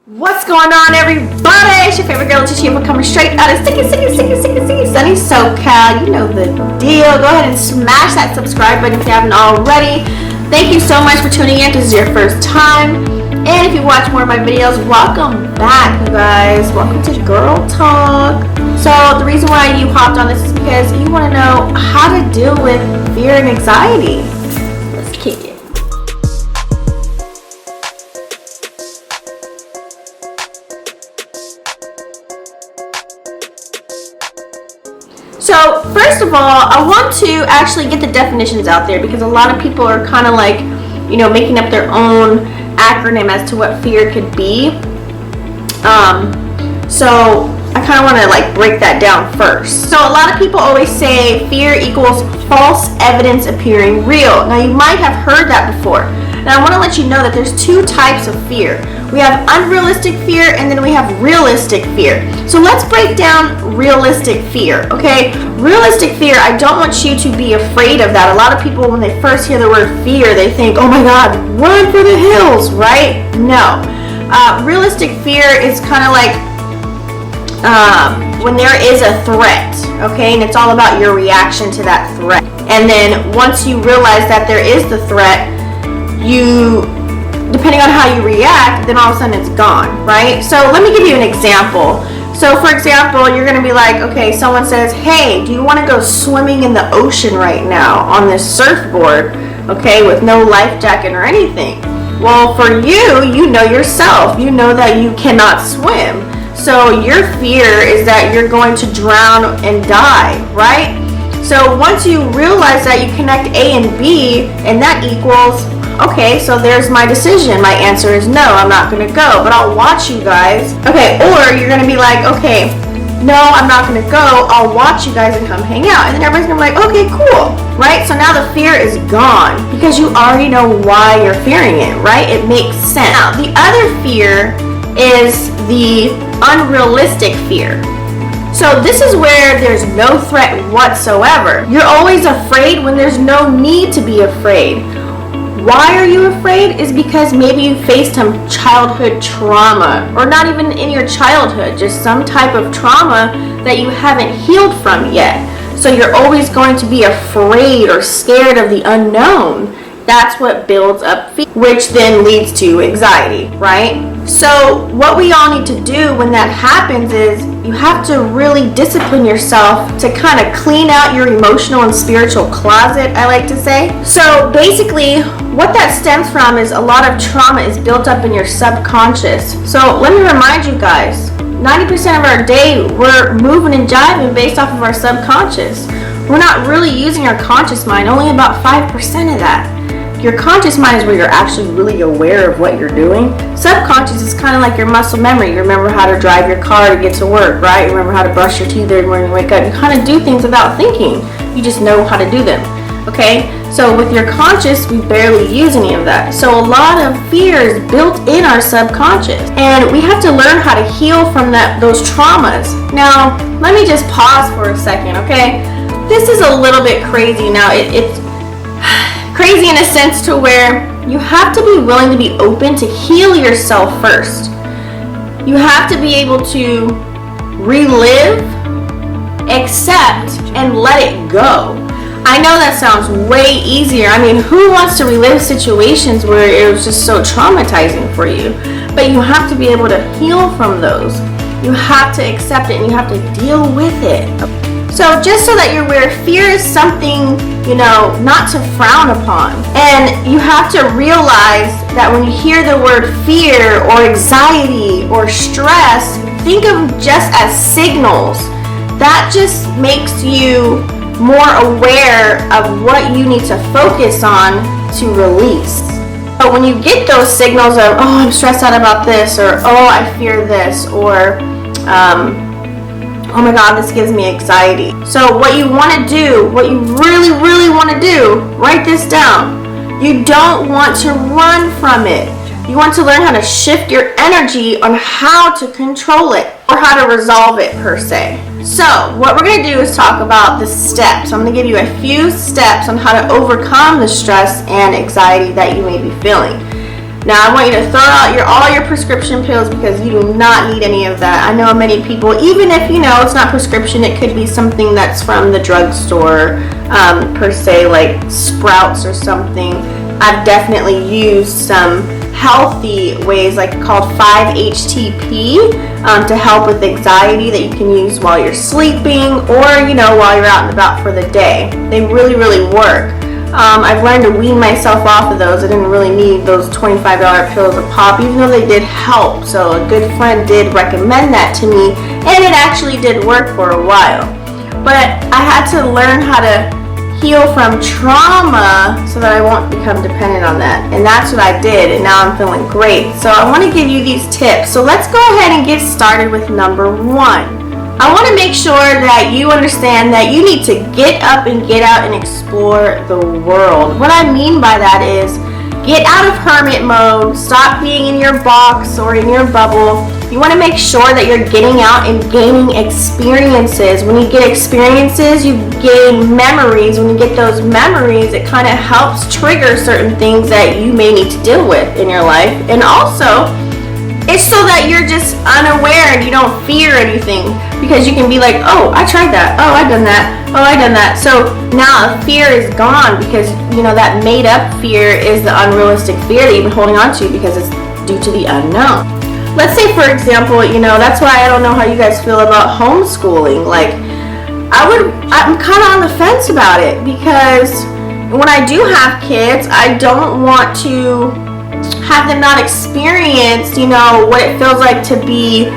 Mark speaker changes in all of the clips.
Speaker 1: What's going on, everybody? It's your favorite girl, LaTishayulfo, coming straight out of sticky, sunny SoCal. You know the deal. Go ahead and smash that subscribe button if you haven't already. Thank you so much for tuning in. This is your first time. And if you watch more of my videos, welcome back, you guys. Welcome to Girl Talk. So the reason why you hopped on this is because you want to know how to deal with fear and anxiety. Let's kick it. So first of all, I want to actually get the definitions out there because a lot of people are kind of like, you know, making up their own acronym as to what fear could be. So I kind of want to like break that down first. So a lot of people always say fear equals false evidence appearing real. Now you might have heard that before. Now I want to let you know that there's two types of fear. We have unrealistic fear and then we have realistic fear. So let's break down realistic fear, okay? Realistic fear, I don't want you to be afraid of that. A lot of people, when they first hear the word fear, they think, oh my God, run for the hills, right? No. Realistic fear is kind of like when there is a threat, okay? And it's all about your reaction to that threat. And then once you realize that there is the threat, depending on how you react, then all of a sudden it's gone, right? So let me give you an example. So for example, you're gonna be like, okay, someone says, hey, do you wanna go swimming in the ocean right now on this surfboard, okay, with no life jacket or anything? Well, for you, you know yourself, you know that you cannot swim. So your fear is that you're going to drown and die, right? So once you realize that you connect A and B, and that equals, okay, so there's my decision. My answer is no, I'm not gonna go, but I'll watch you guys. Okay, or you're gonna be like, okay, no, I'm not gonna go, I'll watch you guys and come hang out. And then everybody's gonna be like, okay, cool, right? So now the fear is gone because you already know why you're fearing it, right? It makes sense. Now, the other fear is the unrealistic fear. So this is where there's no threat whatsoever. You're always afraid when there's no need to be afraid. Why are you afraid? Is because maybe you faced some childhood trauma, or not even in your childhood, just some type of trauma that you haven't healed from yet. So you're always going to be afraid or scared of the unknown. That's what builds up fear, which then leads to anxiety, right? So what we all need to do when that happens is you have to really discipline yourself to kind of clean out your emotional and spiritual closet, I like to say. So basically what that stems from is a lot of trauma is built up in your subconscious. So let me remind you guys, 90% of our day we're moving and jiving based off of our subconscious. We're not really using our conscious mind, only about 5% of that. Your conscious mind is where you're actually really aware of what you're doing. Subconscious is kind of like your muscle memory. You remember how to drive your car to get to work, right? You remember how to brush your teeth every morning you wake up. You kind of do things without thinking. You just know how to do them, okay? So with your conscious, we barely use any of that. So a lot of fear is built in our subconscious. And we have to learn how to heal from those traumas. Now, let me just pause for a second, okay? This is a little bit crazy. Now, it's crazy in a sense to where you have to be willing to be open to heal yourself first. You have to be able to relive, accept, and let it go. I know that sounds way easier. I mean, who wants to relive situations where it was just so traumatizing for you? But you have to be able to heal from those. You have to accept it and you have to deal with it. So just so that you're aware, fear is something, you know, not to frown upon. And you have to realize that when you hear the word fear or anxiety or stress, think of just as signals. That just makes you more aware of what you need to focus on to release. But when you get those signals of, oh, I'm stressed out about this, or oh, I fear this, or oh my God, this gives me anxiety. So what you want to do, what you really, really want to do, write this down. You don't want to run from it. You want to learn how to shift your energy on how to control it or how to resolve it per se. So what we're going to do is talk about the steps. I'm going to give you a few steps on how to overcome the stress and anxiety that you may be feeling. Now I want you to throw out all your prescription pills because you do not need any of that. I know many people, even if it's not prescription, it could be something that's from the drugstore, per se, like Sprouts or something. I've definitely used some healthy ways like called 5-HTP to help with anxiety that you can use while you're sleeping or while you're out and about for the day. They really work. I've learned to wean myself off of those. I didn't really need those $25 pills a pop, even though they did help. So a good friend did recommend that to me, and it actually did work for a while. But I had to learn how to heal from trauma so that I won't become dependent on that. And that's what I did, and now I'm feeling great. So I want to give you these tips. So let's go ahead and get started with number 1. I want to make sure that you understand that you need to get up and get out and explore the world. What I mean by that is get out of hermit mode, stop being in your box or in your bubble. You want to make sure that you're getting out and gaining experiences. When you get experiences, you gain memories. When you get those memories, it kind of helps trigger certain things that you may need to deal with in your life. And also, it's so that you're just unaware and you don't fear anything, because you can be like, oh, I tried that, oh, I done that, oh, I done that. So now fear is gone, because that made up fear is the unrealistic fear that you've been holding on to because it's due to the unknown. Let's say, for example, that's why I don't know how you guys feel about homeschooling. Like, I'm kind of on the fence about it, because when I do have kids, I don't want to have them not experience, what it feels like to be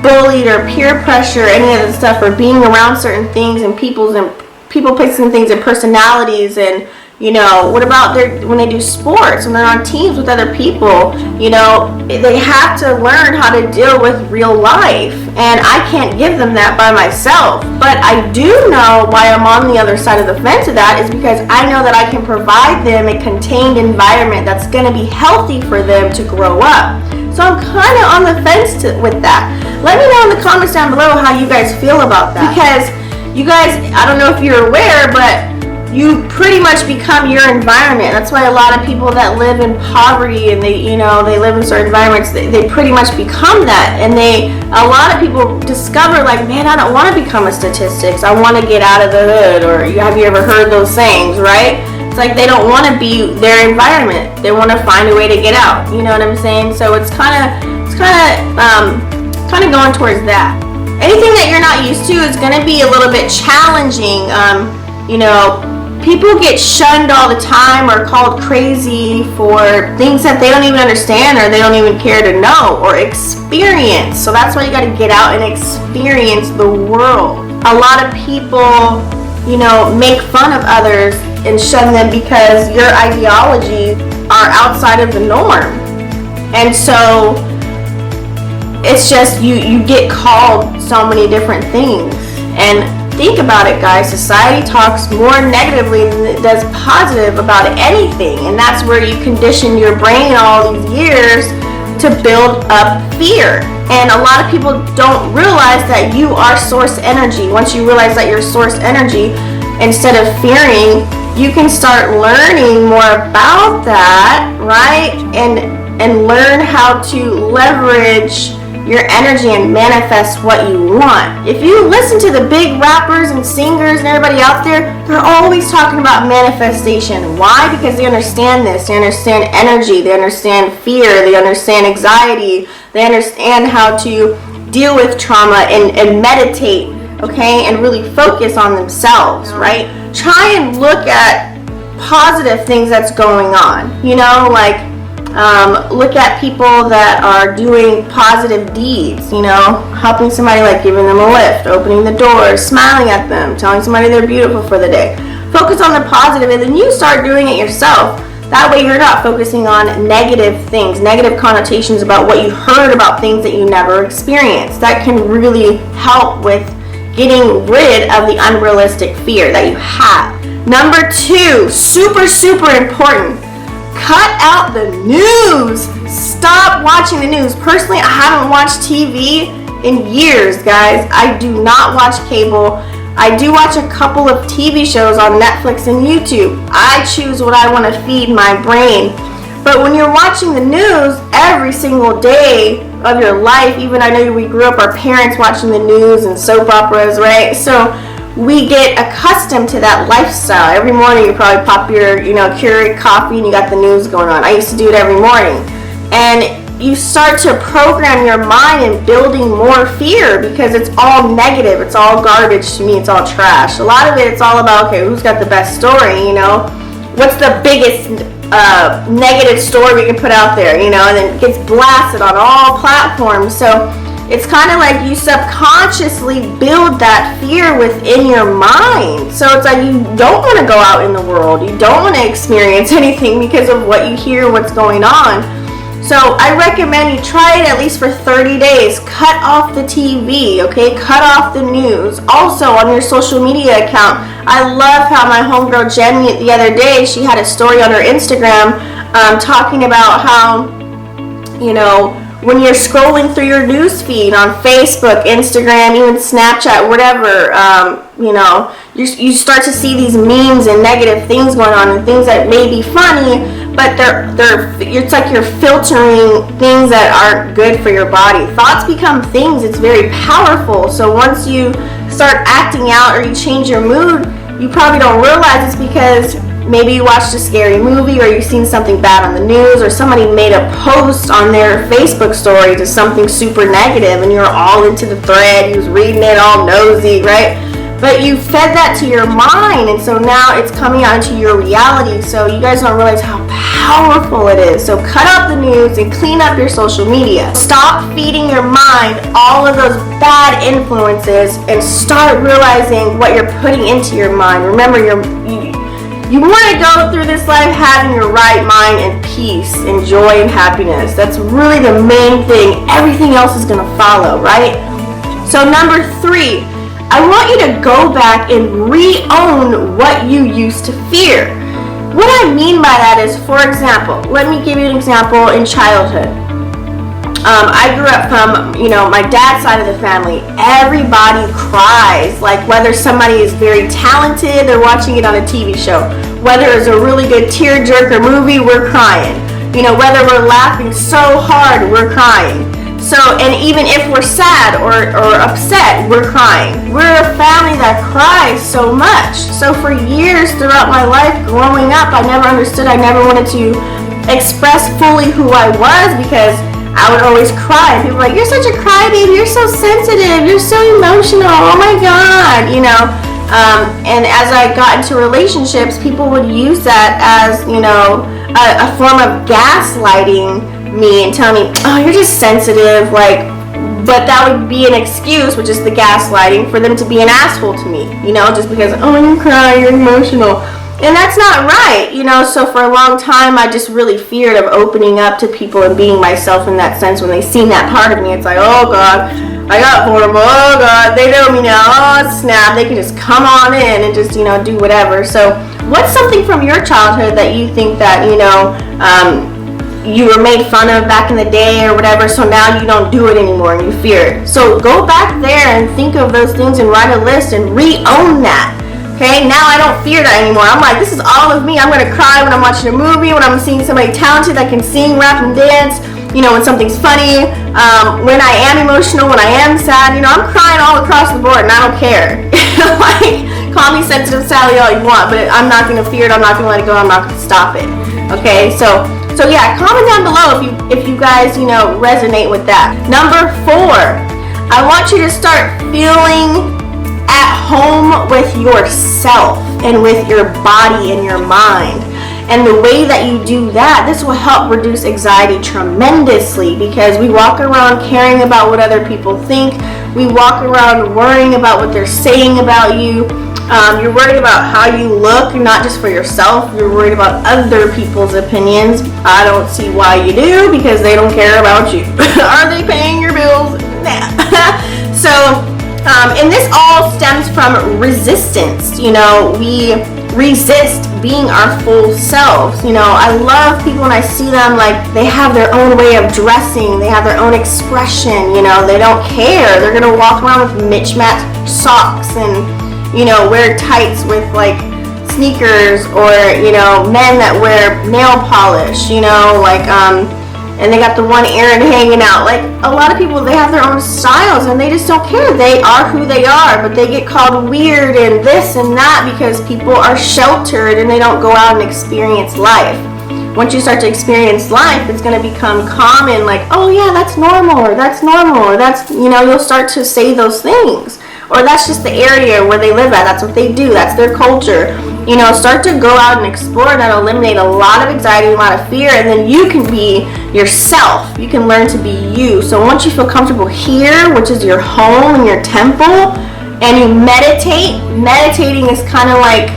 Speaker 1: bullied or peer pressure, any of the stuff, or being around certain things and people, places, and things, and personalities. And what about when they do sports, when they're on teams with other people? They have to learn how to deal with real life, and I can't give them that by myself. But I do know why I'm on the other side of the fence of that is because I know that I can provide them a contained environment that's going to be healthy for them to grow up. So I'm kind of on the fence with that. Let me know in the comments down below how you guys feel about that, because you guys, I don't know if you're aware, but you pretty much become your environment. That's why a lot of people that live in poverty and they live in certain environments, they pretty much become that. And a lot of people discover, like, man, I don't want to become a statistics. I want to get out of the hood. Or have you ever heard those sayings, right? It's like they don't want to be their environment. They want to find a way to get out. You know what I'm saying? So it's kind of going towards that. Anything that you're not used to is going to be a little bit challenging. People get shunned all the time or called crazy for things that they don't even understand or they don't even care to know or experience. So that's why you got to get out and experience the world. A lot of people, make fun of others and shun them because your ideologies are outside of the norm. And so it's just you get called so many different things. And think about it, guys. Society talks more negatively than it does positive about anything, and that's where you condition your brain all these years to build up fear. And a lot of people don't realize that you are source energy. Once you realize that you're source energy, instead of fearing, you can start learning more about that, right? And learn how to leverage your energy and manifest what you want. If you listen to the big rappers and singers and everybody out there, they're always talking about manifestation. Why? Because they understand this. They understand energy. They understand fear. They understand anxiety. They understand how to deal with trauma and meditate, okay? And really focus on themselves, right? Try and look at positive things that's going on. Look at people that are doing positive deeds, helping somebody, like giving them a lift, opening the door, smiling at them, telling somebody they're beautiful for the day. Focus on the positive, and then you start doing it yourself. That way you're not focusing on negative things, negative connotations about what you heard about things that you never experienced. That can really help with getting rid of the unrealistic fear that you have. Number 2, super important. Cut out the news. Stop watching the news. Personally, I haven't watched TV in years, guys. I do not watch cable. I do watch a couple of TV shows on Netflix and YouTube. I choose what I want to feed my brain. But when you're watching the news every single day of your life, even I know we grew up, our parents watching the news and soap operas, right? So we get accustomed to that lifestyle. Every morning you probably pop your, Keurig coffee and you got the news going on. I used to do it every morning. And you start to program your mind in building more fear because it's all negative. It's all garbage to me. It's all trash. A lot of it, it's all about, okay, who's got the best story, What's the biggest negative story we can put out there, and then it gets blasted on all platforms. So it's kind of like you subconsciously build that fear within your mind. So it's like you don't want to go out in the world. You don't want to experience anything because of what you hear, what's going on. So I recommend you try it at least for 30 days. Cut off the TV, okay? Cut off the news. Also on your social media account, I love how my homegirl Jenny the other day, she had a story on her Instagram talking about how, when you're scrolling through your news feed on Facebook, Instagram, even Snapchat, whatever, you start to see these memes and negative things going on and things that may be funny, but it's like you're filtering things that aren't good for your body. Thoughts become things. It's very powerful. So once you start acting out or you change your mood, you probably don't realize it's because maybe you watched a scary movie or you've seen something bad on the news or somebody made a post on their Facebook story to something super negative and you're all into the thread. You was reading it all nosy, right? But you fed that to your mind, and so now it's coming out into your reality. So you guys don't realize how powerful it is. So cut out the news and clean up your social media. Stop feeding your mind all of those bad influences and start realizing what you're putting into your mind. Remember, you want to go through this life having your right mind and peace and joy and happiness. That's really the main thing. Everything else is going to follow, right? So number 3, I want you to go back and re-own what you used to fear. What I mean by that is, for example, let me give you an example in childhood. I grew up from, my dad's side of the family. Everybody cries, like whether somebody is very talented, they're watching it on a TV show. Whether it's a really good tearjerker movie, we're crying. Whether we're laughing so hard, we're crying. So, and even if we're sad or upset, we're crying. We're a family that cries so much. So for years throughout my life growing up, I never understood. I never wanted to express fully who I was because I would always cry. And people were like, you're such a crybaby. You're so sensitive. You're so emotional. Oh my God, And as I got into relationships, people would use that as, a form of gaslighting me and tell me, oh, you're just sensitive, but that would be an excuse, which is the gaslighting, for them to be an asshole to me, just because, oh, you cry, you're emotional. And that's not right, so for a long time I just really feared of opening up to people and being myself in that sense. When they seen that part of me, it's like, oh God, I got horrible, oh God, they know me now, oh snap, they can just come on in and just, do whatever. So what's something from your childhood that you think that, you were made fun of back in the day or whatever, so now you don't do it anymore and you fear it? So go back there and think of those things and write a list and re-own that. Okay, now I don't fear that anymore. I'm like, this is all of me. I'm going to cry when I'm watching a movie, when I'm seeing somebody talented that can sing, rap, and dance, when something's funny, when I am emotional, when I am sad, I'm crying all across the board and I don't care. Call me sensitive Sally all you want, but I'm not going to fear it. I'm not going to let it go. I'm not going to stop it. Okay, so yeah, comment down below if you guys, resonate with that. Number 4, I want you to start feeling at home with yourself and with your body and your mind. And the way that you do that, this will help reduce anxiety tremendously, because we walk around caring about what other people think. We walk around worrying about what they're saying about you. You're worried about how you look, not just for yourself. You're worried about other people's opinions. I don't see why you do, because they don't care about you. Are they paying your bills? Nah. And this all stems from resistance. We resist being our full selves. I love people when I see them, like, they have their own way of dressing. They have their own expression. They don't care. They're going to walk around with mismatched socks and wear tights with sneakers, or you know, men that wear nail polish, you know, like and they got the one earring hanging out. Like a lot of people, they have their own styles and they just don't care. They are who they are, but they get called weird and this and that because people are sheltered and they don't go out and experience life. Once you start to experience life, it's going to become common, like, oh yeah, that's normal, or that's normal, or that's, you know, you'll start to say those things. Or that's just the area where they live at. That's what they do. That's their culture. You know, start to go out and explore. That'll eliminate a lot of anxiety, a lot of fear, and then you can be yourself. You can learn to be you. So once you feel comfortable here, which is your home and your temple, and you meditate, meditating is kind of like,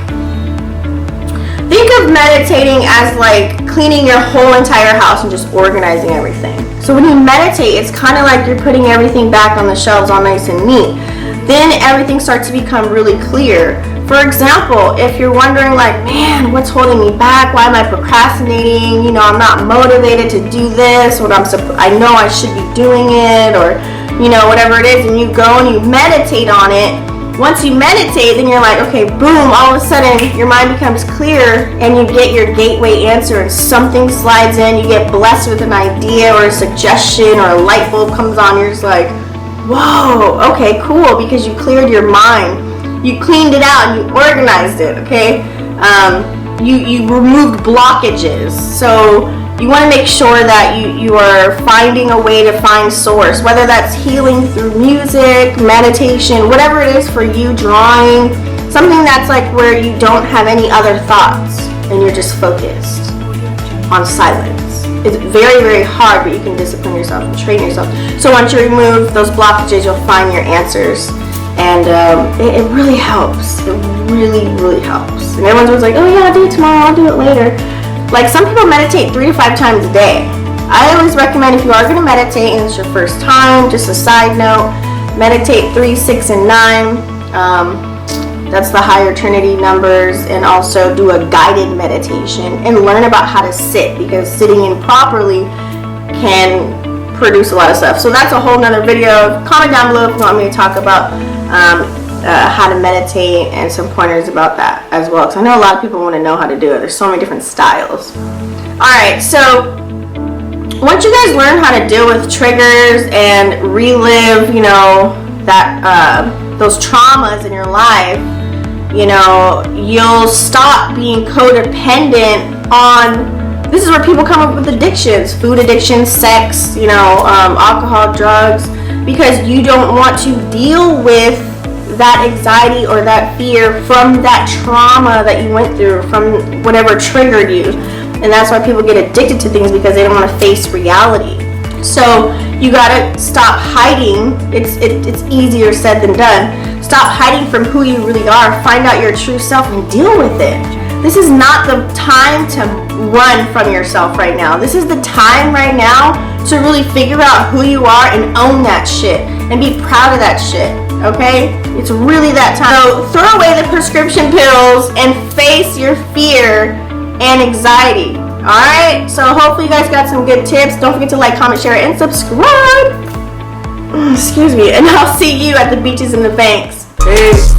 Speaker 1: think of meditating as like cleaning your whole entire house and just organizing everything. So when you meditate, it's kind of like you're putting everything back on the shelves all nice and neat. Then everything starts to become really clear. For example, if you're wondering like, man, what's holding me back? Why am I procrastinating? You know, I'm not motivated to do this, or I know I should be doing it, or, you know, whatever it is, and you go and you meditate on it. Once you meditate, then you're like, okay, boom, all of a sudden your mind becomes clear and you get your gateway answer and something slides in, you get blessed with an idea or a suggestion or a light bulb comes on, you're just like, whoa, okay, cool, because you cleared your mind. You cleaned it out and you organized it, okay? You removed blockages. So you want to make sure that you are finding a way to find source, whether that's healing through music, meditation, whatever it is for you, drawing, something that's like where you don't have any other thoughts and you're just focused on silence. It's very, very hard, but you can discipline yourself and train yourself. So once you remove those blockages, you'll find your answers. And it really helps. It really, really helps. And everyone's always like, oh yeah, I'll do it tomorrow, I'll do it later. Like some people meditate 3 to 5 times a day. I always recommend if you are going to meditate and it's your first time, just a side note, meditate 3, 6, and 9. That's the higher Trinity numbers, and also do a guided meditation and learn about how to sit, because sitting improperly can produce a lot of stuff. So that's a whole nother video. Comment down below if you want me to talk about how to meditate and some pointers about that as well, because I know a lot of people want to know how to do it. There's so many different styles. Alright, so once you guys learn how to deal with triggers and relive, you know, that those traumas in your life, you know, you'll stop being codependent on, this is where people come up with addictions, food addiction, sex, you know, alcohol, drugs, because you don't want to deal with that anxiety or that fear from that trauma that you went through, from whatever triggered you. And that's why people get addicted to things, because they don't want to face reality. So you gotta stop hiding. It's easier said than done. Stop hiding from who you really are. Find out your true self and deal with it. This is not the time to run from yourself right now. This is the time right now to really figure out who you are and own that shit and be proud of that shit, okay? It's really that time. So throw away the prescription pills and face your fear and anxiety. Alright, so hopefully you guys got some good tips. Don't forget to like, comment, share, and subscribe. Excuse me, and I'll see you at the beaches and the banks. Peace.